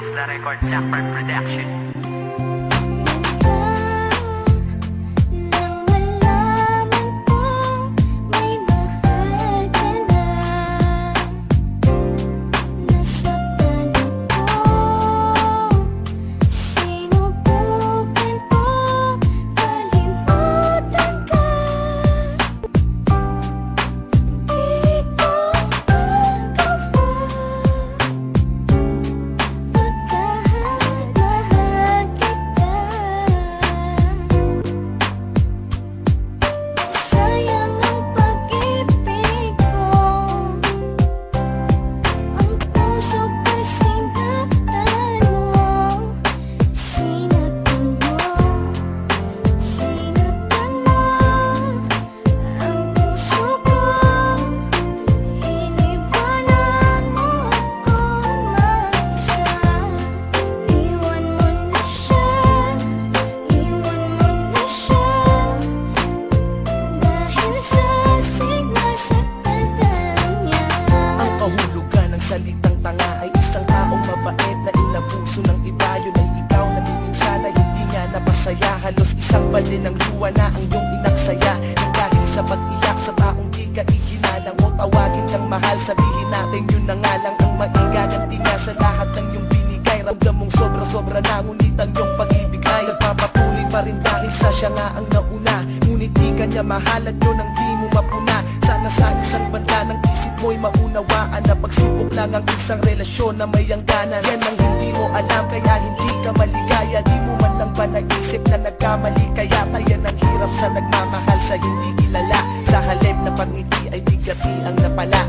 Off the record, Blackbird Production. Salitang tanga ay isang taong mabait na inabuso ng iba. Yun ay ikaw na sana hindi nga napasaya. Halos isang balde ng luwa na ang iyong inaksaya. Nang dahil sa pag-iyak sa taong di ka iginalang o tawagin kang mahal, sabihin natin yun na nga lang ang maigaganti nga sa lahat ng iyong binigay. Ramdam mong sobra-sobra na ngunit ang iyong pag-ibig ay nagpapatuloy pa rin dahil sa siya nga ang nauna. Ngunit di ka niya mahal at yun ang di mo mapuna. Sana sa isang banda ng isip mo'y maunawaan na pagsubok lang ang isang relasyon na may hangganan. Yan ang hindi mo alam kaya hindi ka maligaya. Di mo man lang ba naisip na nagkamali kaya yan ang hirap sa nagmamahal sa hindi kilala. Sa halip na pagngiti ay bigati ang napala.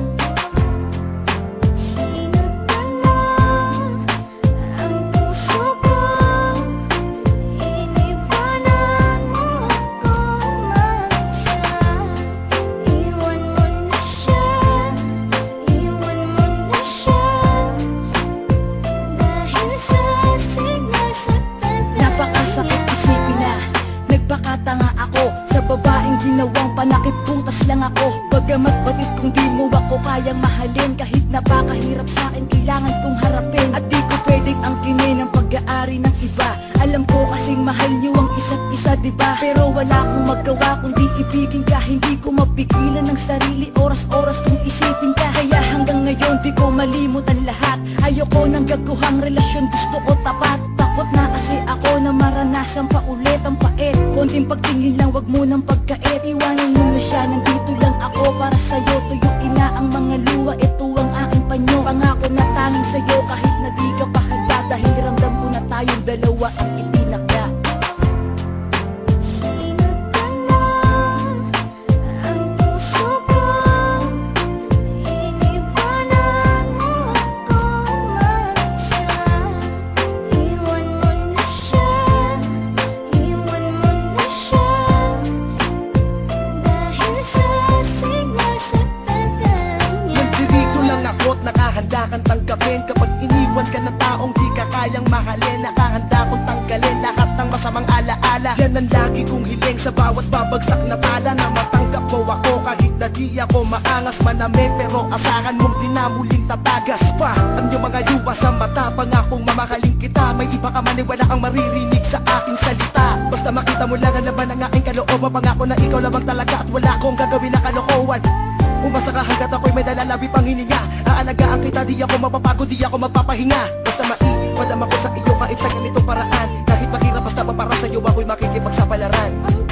Nagpakatanga ako sa babaeng ginawang panakiputas lang ako. Bagamat batid kung di mo ako kayang mahalin, kahit napakahirap sa akin kailangan kong harapin. At di ko pwedeng angkinin ang pag-aari ng iba. Alam ko kasing mahal niyo ang isa't isa, diba? Pero wala akong magawa kundi ibigin ka. Hindi ko mapigilan ng sarili, oras-oras kung isipin ka. Kaya hanggang ngayon di ko malimutan lahat. Ayoko ng gaguhang relasyon, gusto ko tapat. Takot na kasi ako na maranasan pa ulit ang pait. Konting pagtingin lang, wag mo nang pagkait. Iwanan mo na siya, nandito lang ako para sa'yo. Tuyuin na ang mga luha, ito ang aking panyo. Pangako na tanging sa'yo kahit na di ka pahanda. Dahil ramdam ko na tayong dalawa ang itinakda. Nakahanda kang tanggapin kapag iniwan ka ng taong di ka kayang mahalin. Nakahanda kong tanggalin lahat ng masamang alaala. Yan ang lagi kong hiling sa bawat babagsak na tala. Na matanggap mo ako kahit na di ako maangas manamit. Pero asahan mong di na muling tatagas pa ang iyong mga luha sa mata. Pangakong mamahalin kita, may iba ka man wala kang maririnig sa aking salita. Basta makita mo lang ang laban ng aking kalooban. Pangako na ikaw lamang talaga at wala akong gagawin na kalokohan. Umasa ka hanggat ako'y may dalalabi pang hininga. Aalagaan kita, di ako mapapagod, di ako magpapahinga. Basta maipadama ko sa iyo kahit sa ganitong paraan. Kahit mahirap basta pa para sa'yo ako'y makikipagsapalaran.